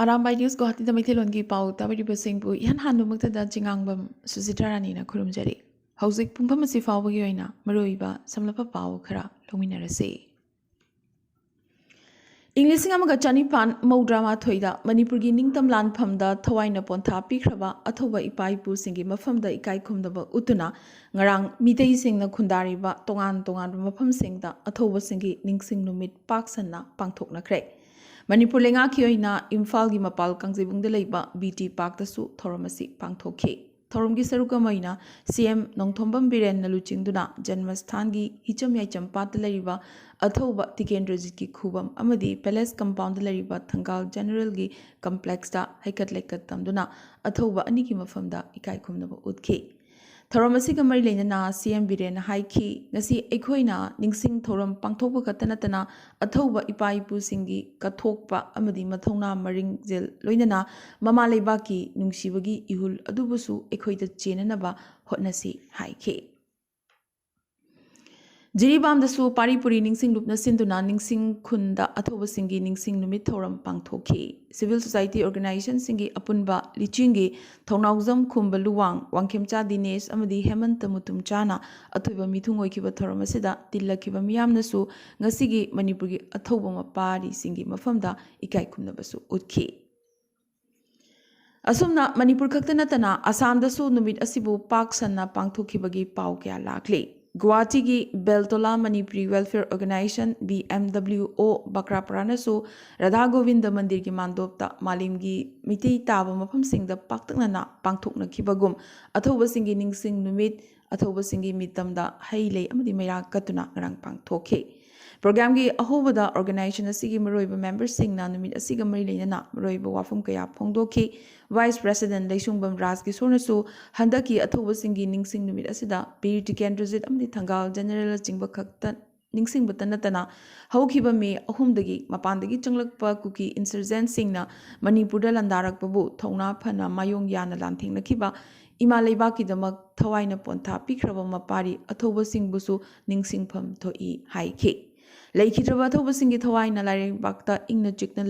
Arambai News Guwahati da Maithelongi pau tabiribasingbu ihan handumaktada jingangbam Susitarani khurumjari. Hauzik pungpham asi fawbagi oina maruiba samlapa pau khara longminarase. Inglising amaga chanipan maudrama thoida Manipurgi ningtam lanphamda thawaina pontha pikhraba athoba ipaipu singi mafamda ikai khumdaba utuna ngarang mitei singna khundariba tongan mafam singda athoba singi ningsing numit paksanna pangthoknakhre. Manipur lenga kioina Imphal gi mapal kangjibungda leiba BT Park dasu thoramasi pangthokhi. Thoromgi saruka maina CM Nongthombam Biren naluchingduna Janmasthan gi hicham yaicham pat leriba athoba Tikendrajit ki khubam amadi Palace compound leriba Thangal General gi complex da haikat lekat tamduna athoba ani ki mafamda ikai khumnaba utkhi. Thoramasi ga mari leinana CM Biren haiki ngasi ekhoina ningsing thoram pangthokba katanatana athoba ipaipu singi kathokpa amadi mathongna maringjel loinana mama leibaki nungsibagi ihul adubusu ekhoida chenanaba hotnasi haiki. Jiribam dasu paripuri ningsing lupna sinduna ningsing khunda athoba singi ningsing numit thoram pangthokhi. Civil society organization singi apunba lichingi thongnawjam khumba luwang wangkhemcha Dinesh amadi Hemanta Mutumchana athoba mithung oikiba thoram asida tillakiba miyamnasu ngasigi Manipurgi athoba mapari singi mafamda ikai khumnabasu utkhi. Asumna Manipur khaktanatana Assam dasu numit asibu pak sanna pangthokibagi pau kya lakli. Guwahati gi Beltola Manipuri Welfare Organization BMWO Bakrapuranasu Radha Govinda Mandir gi mandopta malim gi miti taba mafam singda paktaknana pangthokna khibagum athoba singi ningsing numit athoba singi mitamda hailei amadi maira katuna ngarang pangthokhi. Program gi ahobada organization asigi maroiba members singna numit asiga mari leinana maroiba wafum kaya phongdokhi. Vice President Leishungbam Raj ki sornasu handaki athoba singi ningsing numit asida Pir Tikendrajit amdi Thangal General chingba khakta ningsing batanatana haukiba me ahumdagi mapandagi changlakpa kuki insurgent singna Manipurda landarakpabu thongna phana mayong yana lanthingna khiba ima leibaki damak thawaina pontha pikraba mapari athoba singbusu ningsingpham thoi haiki. Leikitraba athoba singi thawaina lairibakta ingna chikna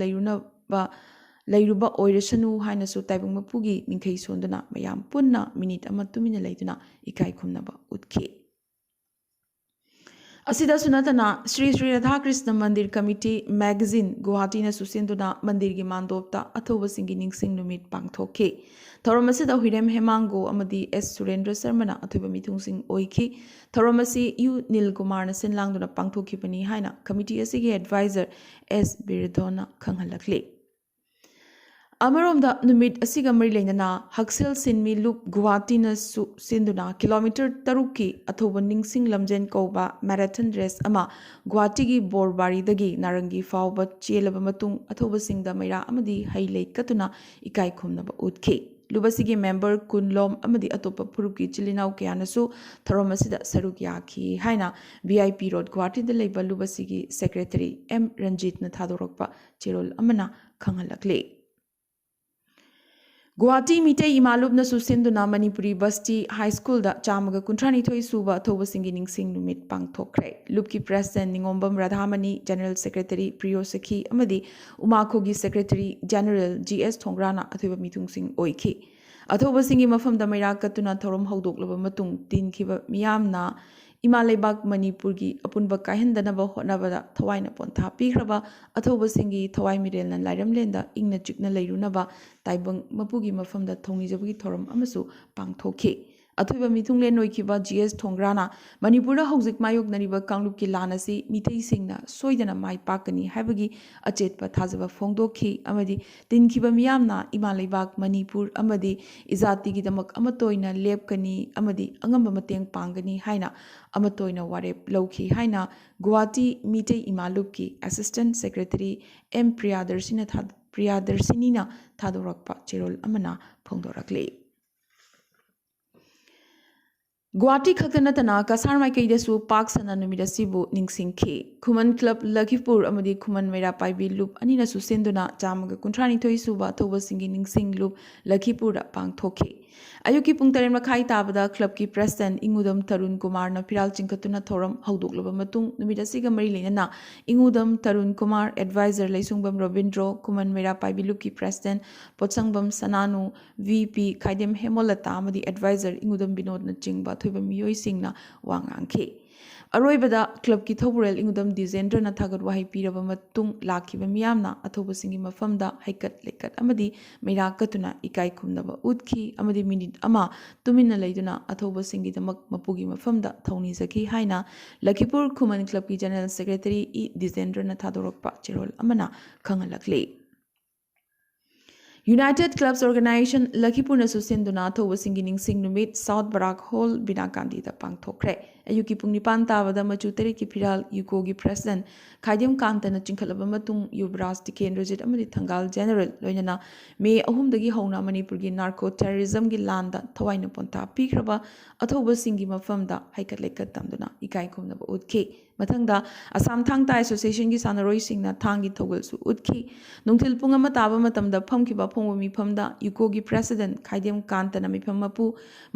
Layruba oirasanu hainasu taibung mapugi ningkai sonduna mayam punna minute ama tumina leiduna ikai khumnaba utkhi. Asida sunatana Sri Radha Krishna Mandir Committee Magazine Guwahati na susinduna mandir gi mandopta athoba singi ningsing numit pangthokhi. Thoramasida Huirem Hemango amadi S Surendra Sarmana athoba mithungsing oikhi. Thoramasi U Nil Kumar na sinlangduna pangthokhibani haina committee asigi advisor S Biridona khanghalakli. Amarom numit asiga mari leinana Haksel Sinmi Loop Guwahati na sinduna kilometer taruki athoba ningsing lamjen koba marathon race ama Guwahati gi Borbari dagi Narangi fawba chelaba matung athoba singda maira amadi hailei katuna ikai khumnaba utkhi. Lubasigi member kunlom amadi atopa puruki chilinau kayanasu thoramasida saruk yaki haina VIP Road Guwahati da leiba lubasigi secretary M Ranjit na thadorokpa cherol amana khanghalakli. Guwahati Mitei Imalub na susinduna Manipuri Basti High School da chamaga kuntrani thoi suba athoba singi ningsing numit pangthokre. Lupki President Ningombam Radhamani General Secretary Priyo Sakhi amadi Umakhogi Secretary General GS Thongrana athoba mitungsing oikhi. Athoba singi mafamda maira katuna thorom haudoklaba matung tinkhiba miyamna Imalebak Manipurgi apunba kahendanaba hotnabada thawaina pontha pikhraba athoba singi thawai mirelna lairamlenda ingna chikna leirunaba taibang mapugi mafamda thongnijabagi thoram amasu pangthokhi. Athoiba mithunglen noikiba GS Thongrana Manipurda hauzik mayok nariba kanglupki lanasi mitei singna soidana mai pakani haibagi achetpa thajaba phongdokhi amadi tinkhiba miyamna Imalebak Manipur amadi izati gi damak amatoina lepkani amadi angamba mateng pangani haina amatoina warep lowki haina Guwahati Mitei Imalupki Assistant Secretary M Priyadarshini thadorakpa cherol amana phongdorakli. Guwahati khaktanatana Kasar Maikaidasu Park Sana Numidasibu Ningsingki Kuman Club Lakhipur amadi Kuman Mera Paibi Loop anina susinduna chamaga kuntrani thoi suba thoba singi ningsing loop Lakhipur da pangthokhi. ꯑꯌꯨꯛꯀꯤ ꯄꯨꯡ 8 ꯃꯈꯥꯏ ꯇꯥꯕꯗ ꯀ꯭ꯂꯕꯀꯤ president ꯏꯪꯎꯗꯝ Tarun ꯀꯨꯃꯥꯔꯅ ꯐꯤꯔꯥꯜ ꯆꯤꯡꯈꯠꯇꯨꯅ ꯊꯧꯔꯝ ꯍꯧꯗꯣꯛꯂꯕ ꯃꯇꯨꯡ ꯅꯨꯃꯤꯠ ꯑꯁꯤꯒ ꯃꯔꯤ ꯂꯩꯅꯅ ꯏꯪꯎꯗꯝ ꯇꯔꯨꯟ ꯀꯨꯃꯥꯔ, ꯑꯦꯗꯚꯥꯏꯖꯔ ꯂꯩꯁꯨꯡꯕꯝ ꯔꯣꯕꯤꯟꯗ꯭ꯔꯣ, ꯈꯨꯃꯟ ꯃꯩꯔꯥ ꯄꯥꯏꯕꯤ ꯂꯨꯞꯀꯤ ꯄ꯭ꯔꯦꯁꯤꯗꯦꯟꯠ ꯄꯣꯠꯁꯪꯕꯝ ꯁꯅꯥꯅꯨ, ꯚꯤ.ꯄꯤ. ꯈꯥꯏꯗꯦꯝ ꯍꯦꯃꯣꯂꯇꯥ ꯑꯃꯗꯤ ꯑꯦꯗꯚꯥꯏꯖꯔ ꯏꯪꯎꯗꯝ ꯕꯤꯅꯣꯗꯅꯆꯤꯡꯕ ꯑꯊꯣꯏꯕ ꯃꯤꯑꯣꯏꯁꯤꯡꯅ ꯋꯥ ꯉꯥꯡꯈꯤ꯫ ꯑꯔꯣꯏꯕꯗ ꯀ꯭ꯂꯕꯀꯤ ꯊꯧꯕꯨꯔꯦꯜ ꯏꯪꯎꯗꯝ ꯗꯤꯖꯦꯟꯗ꯭ꯔꯅ ꯊꯥꯒꯠ ꯋꯥꯍꯩ ꯄꯤꯔꯕ ꯃꯇꯨꯡ ꯂꯥꯛꯈꯤꯕ ꯃꯤꯌꯥꯝꯅ ꯑꯊꯧꯕꯁꯤꯡꯒꯤ ꯃꯐꯝꯗ ꯍꯩꯀꯠ ꯂꯩꯀꯠ ꯑꯃꯗꯤ ꯃꯩꯔꯥ ꯀꯠꯇꯨꯅ ꯏꯀꯥꯏ ꯈꯨꯝꯅꯕ ꯎꯠꯈꯤ ꯑꯃꯗꯤ ꯃꯤꯅꯤꯠ ꯑꯃ ꯇꯨꯃꯤꯟꯅ ꯂꯩꯗꯨꯅ ꯑꯊꯧꯕꯁꯤꯡꯒꯤꯗꯃꯛ ꯃꯄꯨꯒꯤ ꯃꯐꯝꯗ ꯊꯧꯅꯤꯖꯈꯤ ꯍꯥꯏꯅ ꯂꯈꯤꯄꯨꯔ ꯈꯨꯃꯟ ꯀ꯭ꯂꯕꯀꯤ ꯖꯦꯅꯔꯦꯜ ꯁꯦꯀ꯭ꯔꯦꯇꯔꯤ ꯏ ꯗꯤꯖꯦꯟꯗ꯭ꯔꯅ ꯊꯥꯗꯣꯔꯛꯄ ꯆꯦꯔꯣꯜ ꯑꯃꯅ ꯈꯪꯍꯜꯂꯛꯂꯤ꯫ ꯌꯨꯅꯥꯏꯇꯦꯗ ꯀ꯭ꯂꯕꯁ ꯑꯣꯔꯒꯅꯥꯏꯖꯦꯁꯟ ꯂꯈꯤꯄꯨꯔꯅꯁꯨ ꯁꯤꯟꯗꯨꯅ ꯑꯊꯧꯕꯁꯤꯡꯒꯤ ꯅꯤꯡꯁꯤꯡ ꯅꯨꯃꯤꯠ ꯁꯥꯎꯠ ꯕꯔꯥꯛ ꯍꯣꯜ ꯕꯤꯅꯥꯀꯥꯟꯗꯤꯗ ꯄꯥꯡꯊꯣꯛꯈ꯭ꯔꯦ꯫ ꯑꯌꯨꯛꯀꯤ ꯄꯨꯡ 9 ꯇꯥꯕꯗ ꯃꯆꯨ 8ꯀꯤ ꯐꯤꯔꯥꯜ ꯌꯨꯀꯣꯒꯤ ꯄ꯭ꯔꯦꯁꯤꯗꯦꯟꯠ ꯈꯥꯏꯗꯦꯝ ꯀꯥꯟꯇꯅ ꯆꯤꯡꯈꯠꯂꯕ ꯃꯇꯨꯡ ꯌꯨꯕꯔꯥꯖ ꯇꯤꯀꯦꯟꯗ꯭ꯔꯖꯤꯠ ꯑꯃꯗꯤ ꯊꯪꯒꯥꯜ ꯖꯦꯅꯔꯦꯜ ꯂꯣꯏꯅꯅ ꯃꯦ 3 ꯍꯧꯅ ꯃꯅꯤꯄꯨꯔꯒꯤ ꯅꯥꯔꯀꯣ ꯇꯦꯔꯣꯔꯤꯖꯝꯒꯤ ꯂꯥꯟꯗ ꯊꯋꯥꯏꯅ ꯄꯣꯟꯊꯥ ꯄꯤꯈ꯭ꯔꯕ ꯑꯊꯧꯕꯁꯤꯡꯒꯤ ꯃꯐꯝꯗ ꯍꯩꯀꯠ ꯂꯩꯀꯠ ꯇꯝꯗꯨꯅ ꯏꯀꯥꯏ ꯈꯨꯝꯅꯕ ꯎꯠꯈꯤ꯫ ꯃꯊꯪꯗ ꯑꯁꯥꯝ ꯊꯥꯡ ꯇꯥ ꯑꯦꯁꯣꯁꯤꯌꯦꯁꯟꯒꯤ ꯁꯥꯟꯅꯔꯣꯏꯁꯤꯡꯅ ꯊꯥꯡꯒꯤ ꯊꯧꯒꯜꯁꯨ ꯎꯠꯈꯤ꯫ ꯅꯨꯡꯊꯤꯜ ꯄꯨꯡ 1 ꯇꯥꯕ ꯃꯇꯝꯗ ꯐꯝꯈꯤꯕ ꯑꯐꯣꯡꯕ ꯃꯤꯐꯝꯗ ꯌꯨꯀꯣꯒꯤ ꯄ꯭ꯔꯦꯁꯤꯗꯦꯟꯠ ꯈꯥꯏꯗꯦꯝ ꯀꯥꯟꯇꯅ ꯃꯤꯐꯝ ꯃꯄꯨ,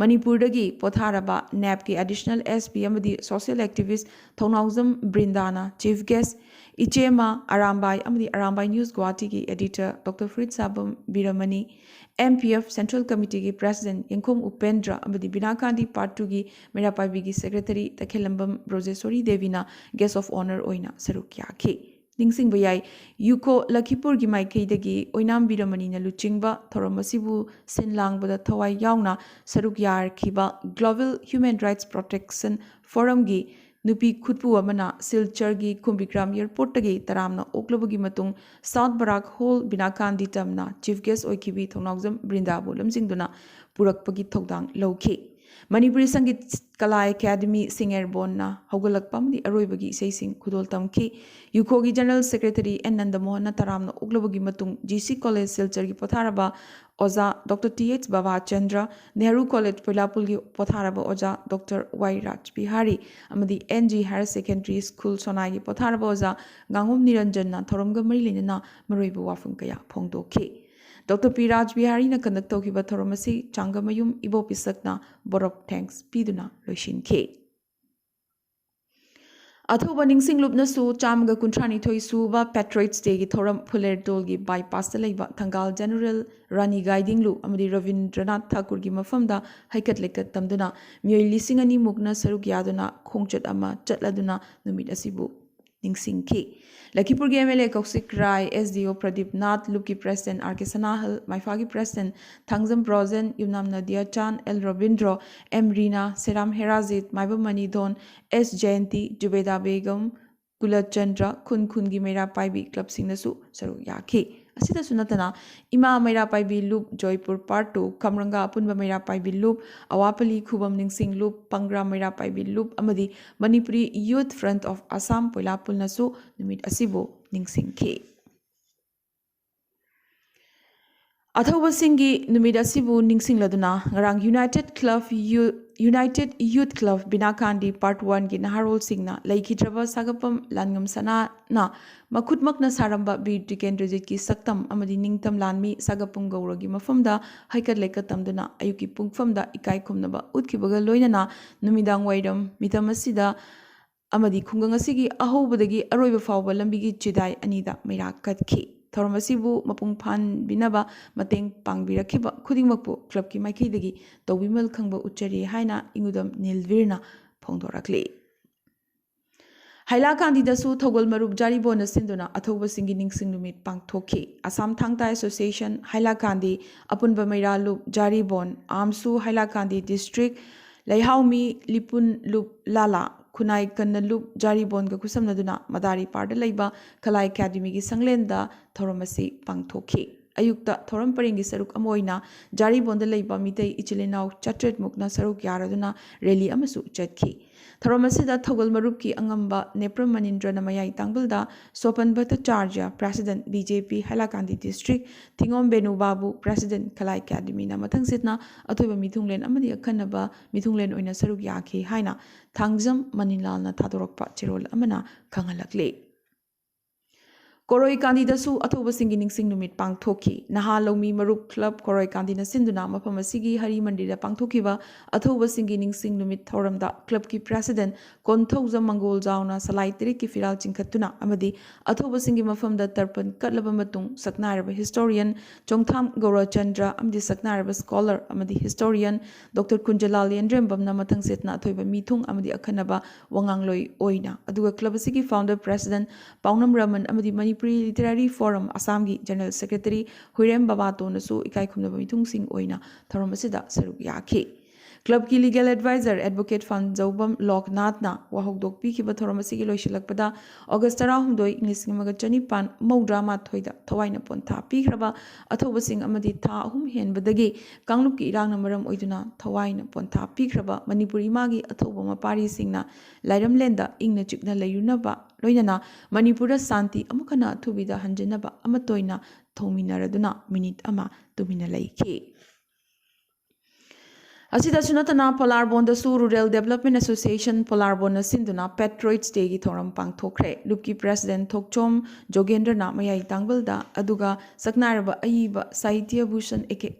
ꯃꯅꯤꯄꯨꯔꯗꯒꯤ ꯄꯣꯊꯥꯔꯕ ꯅꯦꯞꯀꯤ ꯑꯦꯗꯤꯁꯅꯦꯜ ꯑꯦꯁ.ꯄꯤ. ꯑꯃꯗꯤ ꯁꯣꯁꯤꯌꯦꯜ ꯑꯦꯛꯇꯤꯚꯤꯁꯠ ꯊꯧꯅꯥꯎꯖꯝ ꯕ꯭ꯔꯤꯟꯗꯥꯅ ꯆꯤꯐ ꯒꯦꯁꯠ, ꯏꯆꯦꯃ ꯑꯔꯥꯝꯕꯥꯏ ꯑꯃꯗꯤ ꯑꯔꯥꯝꯕꯥꯏ ꯅ꯭ꯌꯨꯁ ꯒꯨꯋꯥꯍꯥꯇꯤꯒꯤ ꯑꯦꯗꯤꯇꯔ ꯗꯣꯛꯇꯔ ꯐꯨꯔꯤꯠꯁꯥꯕꯝ ꯕꯤꯔꯃꯅꯤ, MPF ꯁꯦꯟꯇ꯭ꯔꯦꯜ ꯀꯃꯤꯇꯤꯒꯤ ꯄ꯭ꯔꯦꯁꯤꯗꯦꯟꯠ ꯌꯦꯡꯈꯣꯝ ꯎꯄꯦꯟꯗ꯭ꯔ ꯑꯃꯗꯤ ꯕꯤꯅꯥꯀꯥꯟꯗꯤ ꯄꯥꯔꯠ 2ꯒꯤ ꯃꯩꯔꯥꯄꯥꯏꯕꯤꯒꯤ ꯁꯦꯀ꯭ꯔꯦꯇꯔꯤ ꯇꯈꯦꯜꯂꯝꯕꯝ ꯕ꯭ꯔꯣꯖꯦꯁꯣꯔꯤ ꯗꯦꯕꯤꯅ ꯒꯦꯁꯠ ꯑꯣꯐ ꯑꯣꯅꯔ ꯑꯣꯏꯅ ꯁꯔꯨꯛ ꯌꯥꯈꯤ꯫ ꯅꯤꯡꯁꯤꯡꯕ ꯌꯥꯏ ꯌꯨꯀꯣ ꯂꯈꯤꯄꯨꯔꯒꯤ ꯃꯥꯏꯀꯩꯗꯒꯤ ꯑꯣꯏꯅꯥꯝ ꯕꯤꯔꯃꯅꯤꯅ ꯂꯨꯆꯤꯡꯕ ꯊꯧꯔꯝ ꯑꯁꯤꯕꯨ ꯁꯤꯟ ꯂꯥꯡꯕꯗ ꯊꯋꯥꯏ ꯌꯥꯎꯅ ꯁꯔꯨꯛ ꯌꯥꯈꯤꯕ ꯒ꯭ꯂꯣꯕꯦꯜ ꯍ꯭ꯌꯨꯃꯦꯟ ꯔꯥꯏꯠꯁ ꯄ꯭ꯔꯣꯇꯦꯛꯁꯟ ꯐꯣꯔꯝꯒꯤ ꯅꯨꯄꯤ ꯈꯨꯠꯄꯨ ꯑꯃꯅ ꯁꯤꯜꯆꯔꯒꯤ ꯈꯨꯝꯕꯤꯀ꯭ꯔꯥꯝ ꯑꯦꯌꯔꯄꯣꯔꯠꯇꯒꯤ ꯇꯔꯥꯝꯅ ꯑꯣꯛꯂꯕꯒꯤ ꯃꯇꯨꯡ ꯁꯥꯎꯠ ꯕꯔꯥꯛ ꯍꯣꯜ ꯕꯤꯅꯥꯀꯥꯟꯗꯤ ꯇꯝꯅ ꯆꯤꯐ ꯒꯦꯁꯠ ꯑꯣꯏꯈꯤꯕꯤ ꯊꯧꯅꯥꯎꯖꯝ ꯕ꯭ꯔꯤꯟꯗꯥꯕꯨ ꯂꯝꯖꯤꯡꯗꯨꯅ ꯄꯨꯔꯛꯄꯒꯤ ꯊꯧꯗꯥꯡ ꯂꯧꯈꯤ꯫ ꯃꯅꯤꯄꯨꯔꯤ ꯁꯪꯒꯤꯠ ꯀꯂꯥ ꯑꯦꯀꯥꯗꯦꯃꯤ ꯁꯤꯡꯒꯔꯕꯣꯟꯅ ꯍꯧꯒꯠꯂꯛꯄ ꯑꯃꯗꯤ ꯑꯔꯣꯏꯕꯒꯤ ꯏꯁꯩꯁꯤꯡ ꯈꯨꯗꯣꯜ ꯇꯝꯈꯤ꯫ ꯌꯨꯀꯣꯒꯤ ꯖꯦꯅꯔꯦꯜ ꯁꯦꯀ꯭ꯔꯦꯇꯔꯤ ꯑꯦꯟ ꯅꯟꯗꯃꯣꯍꯟꯅ ꯇꯔꯥꯝꯅ ꯑꯣꯛꯂꯕꯒꯤ ꯃꯇꯨꯡ GC ꯀꯣꯂꯦꯖ ꯁꯤꯜꯆꯔꯒꯤ ꯄꯣꯊꯥꯔꯕ ꯑꯣꯖꯥ ꯗꯣꯛꯇꯔ TH ꯕꯕꯥꯆꯟꯗ꯭ꯔ, ꯅꯦꯍꯔꯨ ꯀꯣꯂꯦꯖ ꯄꯣꯏꯂꯥꯄꯨꯜꯒꯤ ꯄꯣꯊꯥꯔꯕ ꯑꯣꯖꯥ ꯗꯣꯛꯇꯔ Y ꯔꯥꯖꯕꯤꯍꯥꯔꯤ ꯑꯃꯗꯤ NG ꯍꯥꯌꯔ ꯁꯦꯀꯦꯟꯗꯔꯤ ꯁ꯭ꯀꯨꯜ ꯁꯣꯅꯥꯏꯒꯤ ꯄꯣꯊꯥꯔꯕ ꯑꯣꯖꯥ ꯉꯥꯉꯣꯝ ꯅꯤꯔꯟꯖꯟꯅ ꯊꯧꯔꯝꯒ ꯃꯔꯤ ꯂꯩꯅꯅ ꯃꯔꯨꯑꯣꯏꯕ ꯋꯥꯐꯝ ꯀꯌꯥ ꯐꯣꯡꯗꯣꯛꯈꯤ꯫ Doctor P. ꯔꯥꯖꯕꯤꯍꯥꯔꯤꯅ ꯀꯟꯗꯛ ꯇꯧꯈꯤꯕ ꯊꯧꯔꯝ ꯑꯁꯤ ꯆꯥꯡꯒꯃꯌꯨꯝ ꯏꯕꯣꯄꯤꯁꯛꯅ ꯕꯣꯔ ꯑꯣꯐ ꯊꯦꯡꯛꯁ ꯄꯤꯗꯨꯅ ꯂꯣꯏꯁꯤꯟꯈꯤ꯫ ꯑꯊꯧꯕ ꯅꯤꯡꯁꯤꯡꯂꯨꯞꯅꯁꯨ 152 ꯁꯨꯕ ꯄꯦꯇ꯭ꯔꯣꯏꯠꯁ ꯗꯦꯒꯤ ꯊꯧꯔꯝ ꯐꯨꯂꯦꯔꯇꯣꯜꯒꯤ ꯕꯥꯏꯄꯥꯁꯇ ꯂꯩꯕ ꯊꯪꯒꯥꯜ ꯖꯦꯅꯔꯦꯜ ꯔꯥꯅꯤ ꯒꯥꯏꯗꯤꯡꯂꯨ ꯑꯃꯗꯤ ꯔꯕꯤꯟꯗ꯭ꯔꯅꯥꯊ ꯊꯥꯀꯨꯔꯒꯤ ꯃꯐꯝꯗ ꯍꯩꯀꯠ ꯂꯩꯀꯠ ꯇꯝꯗꯨꯅ ꯃꯤꯑꯣꯏ 2,000 ꯃꯨꯛꯅ ꯁꯔꯨꯛ ꯌꯥꯗꯨꯅ ꯈꯣꯡꯆꯠ ꯑꯃ ꯆꯠꯂꯗꯨꯅ ꯅꯨꯃꯤꯠ ꯑꯁꯤꯕꯨ ꯅꯤꯡꯁꯤꯡꯈꯤ꯫ ꯂꯈꯤꯄꯨꯔꯒꯤ MLA ꯀꯧꯁꯤꯛ ꯔꯥꯏ, SDO ꯄ꯭ꯔꯗꯤꯞ ꯅꯥꯊ, ꯂꯨꯞꯀꯤ ꯄ꯭ꯔꯦꯁꯤꯗꯦꯟꯠ RK ꯁꯅꯥꯍꯜ, ꯃꯥꯏꯐꯥꯒꯤ president Thangjam Brojen, Yumnam Nadiya Chan, L. Robindro, M. ꯔꯤꯅꯥ, ꯁꯦꯔꯥꯝ ꯍꯦꯔꯥꯖꯤꯠ, ꯃꯥꯏꯕꯝ ꯃꯅꯤꯊꯣꯟ, S. ꯖꯌꯟꯇꯤ, ꯖꯨꯕꯦꯗꯥ ꯕꯦꯒꯝ, ꯀꯨꯂꯆꯟꯗ꯭ꯔ, ꯈꯨꯟ-ꯈꯨꯟꯒꯤ ꯃꯩꯔꯥ ꯄꯥꯏꯕꯤ ꯀ꯭ꯂꯕꯁꯤꯡꯅꯁꯨ ꯁꯔꯨꯛ ꯌꯥꯈꯤ꯫ ꯑꯁꯤꯗꯁꯨ ꯅꯠꯇꯅ ꯏꯃꯥ ꯃꯩꯔꯥ ꯄꯥꯏꯕꯤ ꯂꯨꯞ, ꯖꯣꯏꯄꯨꯔ ꯄꯥꯔꯠ 2, ꯈꯝꯔꯪꯒꯥ ꯑꯄꯨꯟꯕ ꯃꯩꯔꯥ ꯄꯥꯏꯕꯤ ꯂꯨꯞ, ꯑꯋꯥꯄꯜꯂꯤ ꯈꯨꯕꯝ ꯅꯤꯡꯁꯤꯡ ꯂꯨꯞ, ꯄꯪꯒ꯭ꯔꯥ ꯃꯩꯔꯥ ꯄꯥꯏꯕꯤ ꯂꯨꯞ ꯑꯃꯗꯤ Manipuri youth front of Assam ꯄꯣꯏꯂꯥꯄꯨꯜꯅꯁꯨ ꯅꯨꯃꯤꯠ ꯑꯁꯤꯕꯨ ꯅꯤꯡꯁꯤꯡꯈꯤ꯫ ꯑꯊꯧꯕꯁꯤꯡꯒꯤ ꯅꯨꯃꯤꯠ ꯑꯁꯤꯕꯨ ꯅꯤꯡꯁꯤꯡꯂꯗꯨꯅ ꯉꯔꯥꯡ ꯌꯨꯅꯥꯏꯇꯦꯗ ꯌꯨꯊ ꯀ꯭ꯂꯕ ꯕꯤꯅꯥꯀꯥꯟꯗꯤ ꯄꯥꯔꯠ 1ꯒꯤ ꯅꯍꯥꯔꯣꯜꯁꯤꯡꯅ ꯂꯩꯈꯤꯗ꯭ꯔꯕ ꯁꯥꯒꯞꯄꯝ ꯂꯥꯟꯉꯝ ꯁꯅꯥꯅ ꯃꯈꯨꯠꯃꯛꯅ ꯁꯥꯔꯝꯕ ꯕꯤꯔ ꯇꯤꯀꯦꯟꯗ꯭ꯔꯖꯤꯠꯀꯤ ꯁꯛꯇꯝ ꯑꯃꯗꯤ ꯅꯤꯡꯇꯝ ꯂꯥꯟꯃꯤ ꯁꯥꯒꯞꯄꯨꯝ ꯒꯧꯔꯒꯤ ꯃꯐꯝꯗ ꯍꯩꯀꯠ ꯂꯩꯀꯠ ꯇꯝꯗꯨꯅ ꯑꯌꯨꯛꯀꯤ ꯄꯨꯡꯐꯝꯗ ꯏꯀꯥꯏ ꯈꯨꯝꯅꯕ ꯎꯠꯈꯤꯕꯒ ꯂꯣꯏꯅꯅ ꯅꯨꯃꯤꯗꯥꯡ ꯋꯥꯏꯔꯝ ꯃꯤꯇꯝ ꯑꯁꯤꯗ ꯑꯃꯗꯤ ꯈꯨꯡꯒꯪ ꯑꯁꯤꯒꯤ ꯑꯍꯧꯕꯗꯒꯤ ꯑꯔꯣꯏꯕ ꯐꯥꯎꯕ ꯂꯝꯕꯤꯒꯤ ꯆꯤꯗꯥꯏ ꯑꯅꯤꯗ ꯃꯩꯔꯥ ꯀꯠꯈꯤ꯫ ꯊꯧꯔꯝ ꯑꯁꯤꯕꯨ ꯃꯄꯨꯡ ꯐꯥꯍꯟꯕꯤꯅꯕ ꯃꯇꯦꯡ ꯄꯥꯡꯕꯤꯔꯛꯈꯤꯕ ꯈꯨꯗꯤꯡꯃꯛꯄꯨ ꯀ꯭ꯂꯕꯀꯤ ꯃꯥꯏꯀꯩꯗꯒꯤ ꯇꯧꯕꯤꯃꯜ ꯈꯪꯕ ꯎꯠꯆꯔꯤ ꯍꯥꯏꯅ ꯏꯪꯎꯗꯝ ꯅꯤꯜꯚꯤꯔꯅ ꯐꯣꯡꯗꯣꯔꯛꯂꯤ꯫ ꯍꯥꯏꯂꯥꯀꯥꯟꯗꯤꯗꯁꯨ ꯊꯧꯒꯜ ꯃꯔꯨꯞ ꯖꯥꯔꯤꯕꯣꯟꯅ ꯁꯤꯟꯗꯨꯅ ꯑꯊꯧꯕꯁꯤꯡꯒꯤ ꯅꯤꯡꯁꯤꯡ ꯅꯨꯃꯤꯠ ꯄꯥꯡꯊꯣꯛꯈꯤ꯫ ꯑꯁꯥꯝ ꯊꯥꯡ ꯇꯥ ꯑꯦꯁꯣꯁꯤꯌꯦꯁꯟ, ꯍꯥꯏꯂꯥꯀꯥꯟꯗꯤ, ꯑꯄꯨꯟꯕ ꯃꯩꯔꯥ ꯂꯨꯞ, ꯖꯥꯔꯤꯕꯣꯟ, ꯑꯥꯝꯁꯨ, ꯍꯥꯏꯂꯥꯀꯥꯟꯗꯤ ꯗꯤꯁꯇ꯭ꯔꯤꯛ, ꯂꯩꯍꯥꯎꯃꯤ, ꯂꯤꯄꯨꯟ ꯂꯨꯞ, ꯂꯥꯂꯥ, ꯈꯨꯅꯥꯏ ꯀꯟꯅ ꯂꯨꯞ, ꯖꯥꯔꯤꯕꯣꯟꯒ ꯈꯨꯠꯁꯝꯅꯗꯨꯅ ꯃꯗꯥꯔꯤ ꯄꯥꯔꯗ ꯂꯩꯕ ꯀꯂꯥ ꯑꯦꯀꯥꯗꯦꯃꯤꯒꯤ ꯁꯪꯂꯦꯟꯗ ꯊꯧꯔꯝ ꯑꯁꯤ ꯄꯥꯡꯊꯣꯛꯈꯤ꯫ ꯑꯌꯨꯛꯇ ꯊꯧꯔꯝ ꯄꯔꯦꯡꯒꯤ ꯁꯔꯨꯛ ꯑꯃ ꯑꯣꯏꯅ ꯖꯥꯔꯤꯕꯣꯟꯗ ꯂꯩꯕ ꯃꯤꯇꯩ ꯏꯆꯤꯜ ꯏꯅꯥꯎ 700 ꯃꯨꯛꯅ ꯁꯔꯨꯛ ꯌꯥꯔꯗꯨꯅ ꯔꯦꯂꯤ ꯑꯃꯁꯨ ꯆꯠꯈꯤ꯫ ꯊꯧꯔꯝ ꯑꯁꯤꯗ ꯊꯧꯒꯜ ꯃꯔꯨꯞꯀꯤ ꯑꯉꯝꯕ ꯅꯦꯄ꯭ꯔꯝ ꯃꯅꯤꯟꯗ꯭ꯔꯅ ꯃꯌꯥꯏ ꯇꯥꯡꯕꯜꯗ, ꯁꯣꯄꯟ ꯚꯠꯇꯆꯥꯔꯖ꯭ꯌ, ꯄ꯭ꯔꯦꯁꯤꯗꯦꯟꯠ BJP ꯍꯥꯏꯂꯥꯀꯥꯟꯗꯤ ꯗꯤꯁꯇ꯭ꯔꯤꯛ, ꯊꯤꯉꯣꯝ ꯕꯦꯅꯨꯕꯥꯕꯨ, ꯄ꯭ꯔꯦꯁꯤꯗꯦꯟꯠ ꯀꯂꯥ ꯑꯦꯀꯥꯗꯦꯃꯤꯅ ꯃꯊꯪꯁꯤꯠꯅ ꯑꯊꯣꯏꯕ ꯃꯤꯊꯨꯡꯂꯦꯟ ꯑꯃꯗꯤ ꯑꯈꯟꯅꯕ ꯃꯤꯊꯨꯡꯂꯦꯟ ꯑꯣꯏꯅ ꯁꯔꯨꯛ ꯌꯥꯈꯤ ꯍꯥꯏꯅ ꯊꯥꯡꯖꯝ ꯃꯅꯤꯂꯥꯜꯅ ꯊꯥꯗꯣꯔꯛꯄ ꯆꯦꯔꯣꯜ ꯑꯃꯅ ꯈꯪꯍꯜꯂꯛꯂꯤ꯫ Koroi Kandi dasu athoba singi ningsing numit pangthoki naha lomi marup club koroi kandi na sinduna mafam asigi hari mandira pangthokiba athoba singi ningsing numit thoramda club ki president konthoza mangol jauna salai trik ki firal chingkhatuna amadi athoba singi mafam da tarpan katlaba matung saknaraba historian chongtham gaura chandra amdi saknaraba scholar amadi historian Dr. Kunjalal Yendrem bamna mathang setna athoiba mithung amadi akhanaba wangangloi oina aduga club asigi founder president Paunam Raman amadi Manipuri Literary Forum Assam gi General Secretary Huirem Babato nasu ikai khumnaba mithung sing oina thoram asida saruk yakhi Club ki legal advisor advocate fund Zaubam Loknathna wahogdok pi kiba thoram asigi loisilakpada August 12 English ngamaga chanipan mawdra ma thoida thawaina pontha pi khraba athoba sing amadi tha ahum henbadagi kanglup ki irang namaram oiduna thawaina pontha pi khraba Manipuri magi athoba mapari singna lairam lenda ingna chikna layunaba loinana Manipura santi amukana thubida hanjanaba amatoina thominaraduna minute ama tumina laiki Asida sunatana Polar Bond su Rural Development Association Polar Bond sinduna Patriots Day gi thoram pangthokre Lupki President Thokchom Jogendra na mayai tangbalda aduga saknaraba aiba Sahitya Bhushan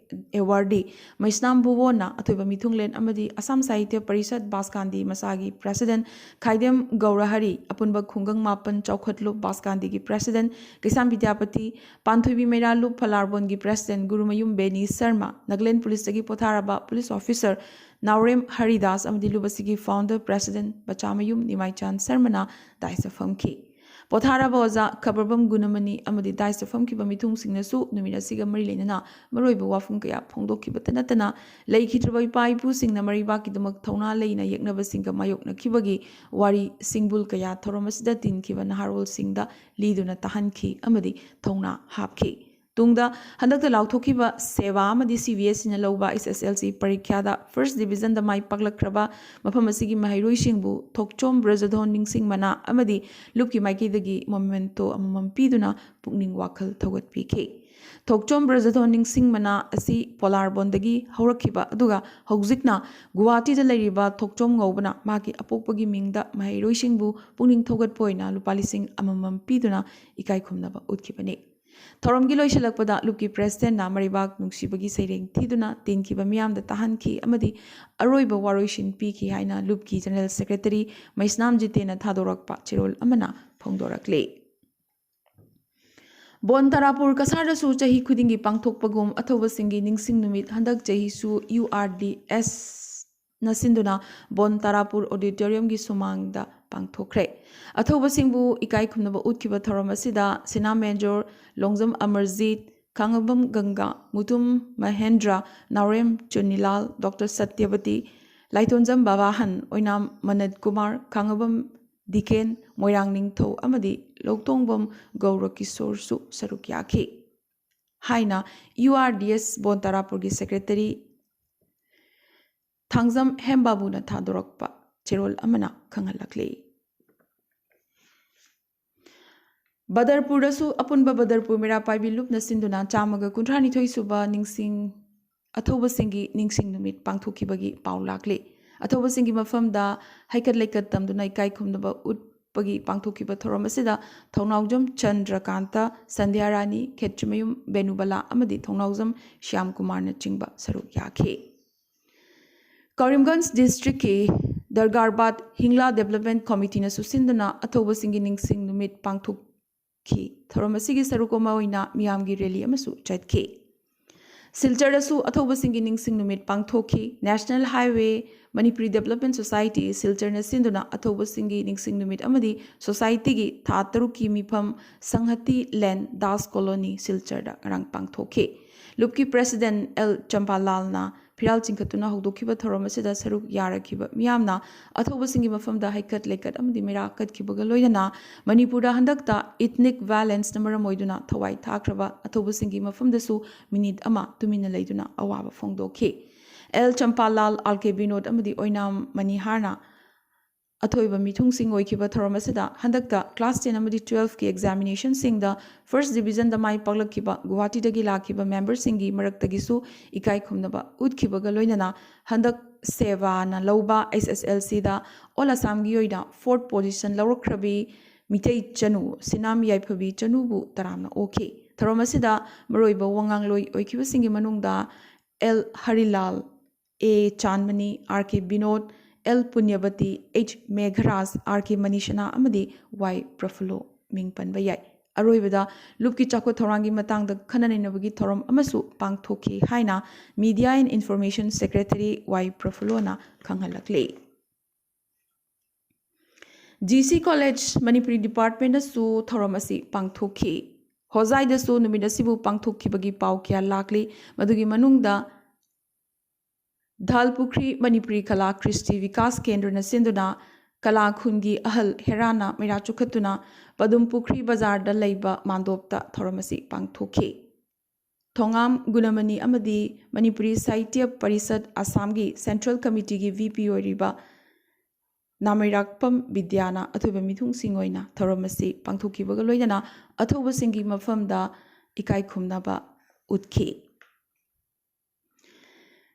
Awardee Maisnam Bhuwona athoiba mithunglen amadi Assam Sahitya Parishad Baskandi Masagi President Khaidem Gaurahari apunba khungang mapan chaukhotlu Baskandi gi President Kisam Vidyapati Panthoibi Meiralu Polar Bond gi President Gurumayum Beni Sharma Nagaland Police gi Potharaba Police Officer Naurem Haridas amadi lubasigi founder president Bachamayum Nimaichan Sarmana daisa famki Pothara Boza Kabarbam Gunamani amadi daisa famki bamitung singnasu numina siga marilena maroiba wafung kaya phongdoki batanatana leikitrabai paipu singna mariba kidamak thona leina yeknaba singa mayokna kibagi wari singbul kaya thoromasida tin kiba naharol singda liduna tahanki amadi thona hapki Tungda handakta lauthokiba seva amadi CVS ina lauba SSLC parikhyada first division da mai paklakraba mafam asigi mahairoi singbu thokchom brajadhon ningsing mana amadi lupki maiki dagi momento amam piduna pukning wakhal thogat pike Thokchom brajadhon ningsing mana asi Polar Bond dagi haurakhiba aduga haujikna Guwahati da lairiba thokchom ngobana maki apokpagi mingda mahairoi singbu pukning thogat poina lupalising amam piduna ikai khumnaba utkibani Thoram Gilo Shalakpada Luki President Namaribak Nuksibagi Sairing Tiduna Tinkiba Miam the Tahanki Amadi Aroiba Waroshin Piki Haina Lupki General Secretary Maisnam Jitena Thadorakpa Chirol Amana Pongdorakle Bon Tarapur Kasara Su Chahi Kudingi Pangtok Pagum Atova Singi Ningsing Numit Handak Chahi Su URDS Nasinduna Bon Tarapur Auditorium Gi Sumangda Pangtokre Athoba Singbu Ikai Khumnaba Utkiba Thoramasida Sina Major Longzam Amarjit Kangabam Ganga Mutum Mahendra Naurem Chunilal Dr. Satyavati Laitonjam Babahan Oinam Manad Kumar Kangabam Diken Moirang Ningtho Amadi Loktongbam Gaura Kishore Su Sarukyaki Haina URDS Bon Tarapurgi Secretary Thangzam Hembabuna Thadorakpa Chirol Amana Kangalakli Badarpur dasu apunba Badarpur mera paibi lup na sinduna chamaga kuntrani thoi suba ningsing athoba singi ningsing numit pangthokibagi paulakle athoba singi mafam da haikat laikat tamduna ikai khumnaba utpagi pangthokiba thoramasida thongnaujam Chandrakanta Sandhyarani Khetchumayum Benubala amadi thongnaujam Shyam Kumar na chingba saruk yakhe Karimganj district ki Dargarbat Hingla Development Committee na susinduna athoba singi ningsing numit pangthok Thoramasigi Sarukoma Oina Miamgi Rally Amasu Chatke Silcharasu Athoba Singi Ningsing Numit Pangthoki National Highway Manipuri Development Society Silchar Sinduna Athoba Singi Ningsing Numit Amadi Society Gi Thataruki Mipam Sanghati Len Das Colony Silchar Rang Pangthoki Lupki President L. Champalalna Piral Chinkatuna Hogdokiba Thoramasida Saruk Yarakiba Miamna Athoba Singi Mafamda Haikat Lekat Amdi Mirakat Kibagaloidana Manipura Handakta Ethnic Violence Namara Moiduna Thawai Thakraba Athoba Singi Mafamdasu Minute Ama Tumina Laiduna Awaba Fongdoki L. Champalal Alke Binod Amadi Oinam Maniharna Athoiba Mithung Sing Oikiba Thoramasida Handakta Class 10 Amadi 12 ki examination sing the First Division the Mai Paglakiba Guwahati Dagi Lakiba member Singi Maraktagisu Ikai Khumnaba Utkiba Galoinana Handak Seva na Lauba SSLC da All Assam Gioida 4th position Laurakrabi Mitei Chanu Sinam Yaipabi Chanubu Taramna Oki Thoromasida Maroiba Wangangloi Oikibasingi Manungda L Harilal A Chanmani R.K. Binod L Punyabati H Megharas R.K. Manishana Amadi Y Profulo Ming Panbayai Aroibada Lupki Chako Thorangi Matang the Kananabagi Thorum Amasu Pangtoki Haina Media and Information Secretary Y Profulona Kangalakle GC College Manipuri Department su Thoramasi Pangtoki Hozai the su Numidasibu Pangtoki Bagi Pau Kia Lakli Madugi Manungda Dhalpukri Manipuri Kala Kristi Vikas Kendra Sinduna Kala Khungi Ahal Herana Mirachukatuna Padumpukri Bazar da Leiba Mandopta Thoramasi Pangtoki Thongam Gunamani Amadi Manipuri Sahitya Parisad Assamgi Central Committee gi VP Oriba Namirakpam Vidyana Athuba Mithung Singoina Thoramasi Pangtoki Bagaloidana Athuba Singi Mafamda Ikai Khumnaba Utki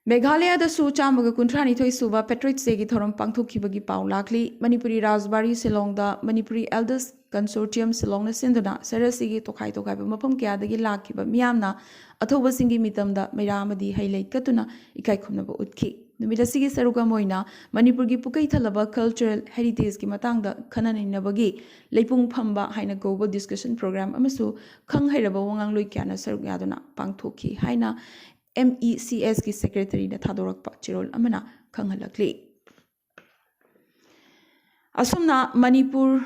Meghalaya da su chamaga kuntrani thoi suba Patriot Segi Thoram Pangtoki Bagi Pau Lakli Manipuri Rajbari Silong da Manipuri Elders Consortium Silong na Sinduna Sarasigi Tokai Tokai Mapam Kya Dagi Lakiba Miamna Athuba Singi Mitamda Miramadi Hailait Katuna Ikai Khumnaba Utki Numidasigi Saruga Moina Manipurgi Pukai Thalaba Cultural Heritage Ki Matangda Kananinabagi Leipung Pamba Haina Global Discussion Program Amasu Khang Hairaba Wangang Lui Kyana Sarug Yaduna Pangtoki Haina MECS ki Secretary na Thadorakpa Chirol Amana Kanghalakli Asumna Manipur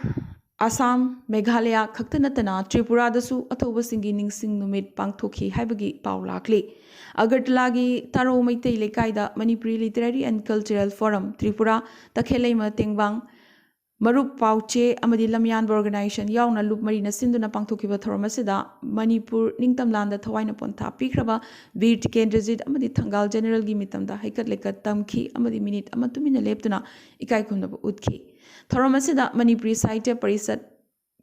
Assam Meghalaya Khaktanatana Tripura dasu Athoba Singi Ningsing Numit Pangthoki Haibagi Pau Lakli Agartalagi Taro Maitei Lekaida Manipuri Literary and Cultural Forum Tripura Takhelaima Tengbang Marup Pauche Amadi Lamyan Organization Yauna Lup Marina Sinduna Pangtokiba Thoramasida Manipur Ningtamlanda Tawaina Ponta Pikraba Vir Tikendrazit Amadi Tangal General Gimitamda Haikat Lekat Tamki Amadi Minute Amatumina Leptuna Ikai Kunaba Utki Thoramasida Manipuri Sahitya Parisad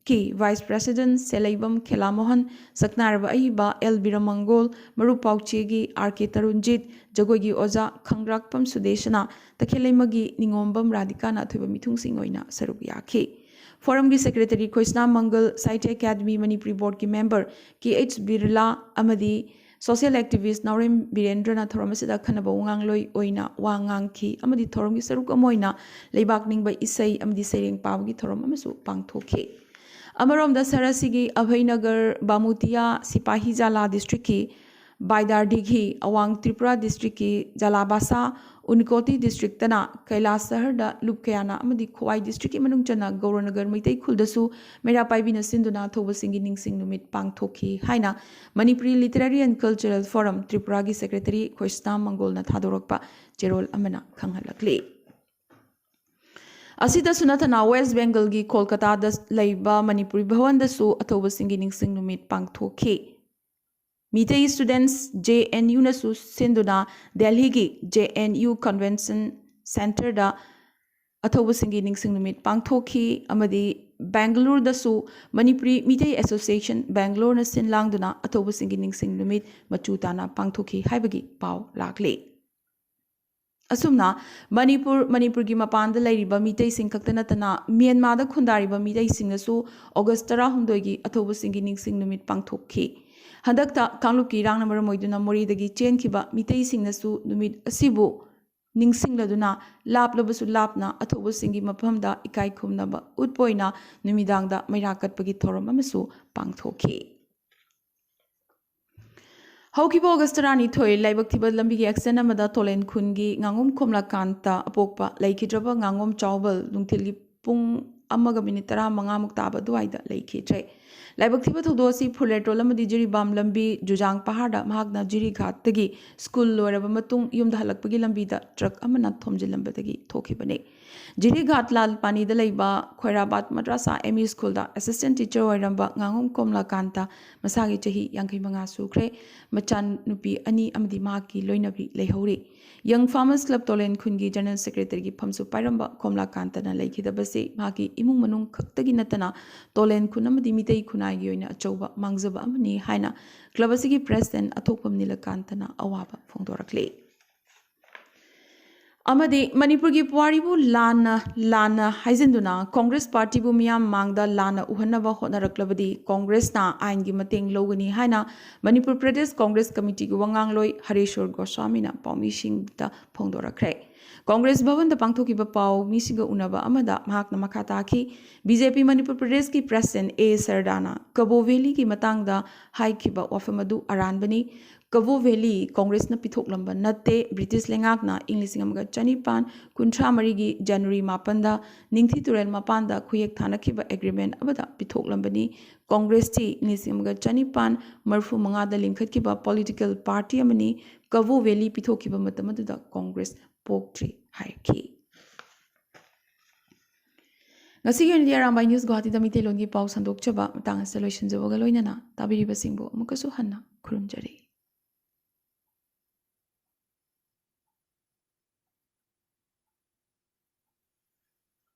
Ki Vice President Selaibam Khelamohan Saknaraba Aiba L Biramangol Marup Pauchegi R.K. Tarunjit Jagogi Oza Khangrakpam Sudeshana Takhelemagi Ningombam Radikana Thuba Mithung Singoina Saruk Yaki Forum ki Secretary Koisna Mangal Sahitya Academy Manipuri Board ki Member K.H. Birla Amadi Social Activist Naurim Birendrana Thoramasida Khanaba Wangangloi Oina Wangang Ki Amadi Thorum ki Saruk Amoina Leibak Ningba Isai Amadi Sereng Pawgi Thorum Amasu Pangthoki Amarom da Sarasigi Abhainagar Bamutia Sipahi Jala District ki Baidar Dighi Awang Tripura District ki Jalabasa Unikoti District tana Kailas Sahar da Lupkayana Amadi Khowai District ki Manungchana Gauranagar Maitai Khuldasu Mera Paibina Sinduna Thoba Singi Ningsing Numit Pangthoki Haina Manipuri Literary and Cultural Forum Tripura gi Secretary Khoisna Mangol na Thadorakpa Cherol Amana Khanghalakli Asida Sunatana West Bengal gi Kolkata da Laiba Manipuri Bhawan da su Athoba Singi Ningsing Numit Pangthoki Mitei students JNU na su Sinduna Delhi gi JNU Convention Center da Athoba Singi Ningsing Numit Pangthoki Amadi Bangalore da su Manipuri Mitei Association Bangalore na Sinlangduna Athoba Singi Ningsing Numit Machutana Pangthoki Haibagi Pau Lakli Asumna Manipur gi mapanda lairiba mitei sing kaktanatana Myanmar da khundariba mitei sing nasu August 12 gi Athoba Singi Ningsing Numit Pangthokki Handakta Kangluki Rangna Maramoiduna Moridagi Chenkhiba mitei sing nasu numit asibu Ningsing laduna laplabasu lapna Athoba Singi maphamda ikai khumnaba utpoina numidangda mairakatpagi thoram amasu pangthokki Haukibo Augustarani Toy, Laibaktiba Lambi Action Amada Tolen Kungi, Ngangum Komla Kanta, Apokpa, Laikidraba, Ngangum Chawbal, Nungtili Pung Amagaminitara, Mangamutaba, Duaida, Lake Tre. Laibaktiba Todosi, Puletrolam, Dijiri Bam Lambi, Jujang Pahada, Magna Jiri Ghat, Tagi, School Lora Matung, Yum the Halakpagi Lambida, Truck Amanat Tomjilambadagi, Tokibane. Jiri Ghat Lal Pani the Laiba, Koirabat Madrasa, ME School, the Assistant Teacher Oiramba, Ngangum Komla Kanta, Masagi Chahi, Yanki Manga Sukre, Machan Nupi, Ani Amadi Maki, Loinabi, Lehori. Young Farmers Club Tolen Kungi, General Secretary Pamsu Pairamba, Komla Kantana, Lake the Base, Maki, Imung Manung Kaktaginatana, Tolen Kunamadi Mitei Kunagi in a Choba, Mangzaba Amani, Haina, Clavasigi President, Atopam Nila Kantana, Awaba, Fondora Clay. amade manipur gi puari bu lana haizinduna congress party bu miyam mangda lana uhanaba honaraklabadi congress na ain gi mateng logani haina manipur pradesh congress committee gi wangang loi hareshwar goswami na paumi sing da phongdorakre congress bhavan da pangthoki ba pau mi singa unaba amada mahak na makata ki bjp manipur pradesh ki president a sardana kabo valley ki matang da hai khiba wafamadu aranbani Kavo Valley Congress na pithok lamba natte British lengak na English amaga chanipan kuntra marigi January mapanda ningthi turel mapanda khuyek thanakiba agreement abada pithok lambani Congress ti English amaga chanipan marfu manga da lingkhatkiba political party amani Kavo Valley pithokiba matamadu da Congress poktree haiki ngasi gi Arambai news Guwahati da mite longi pau sandok chaba matang solution jawaga loinana tabiri basingbo amukasu hanna khurumjari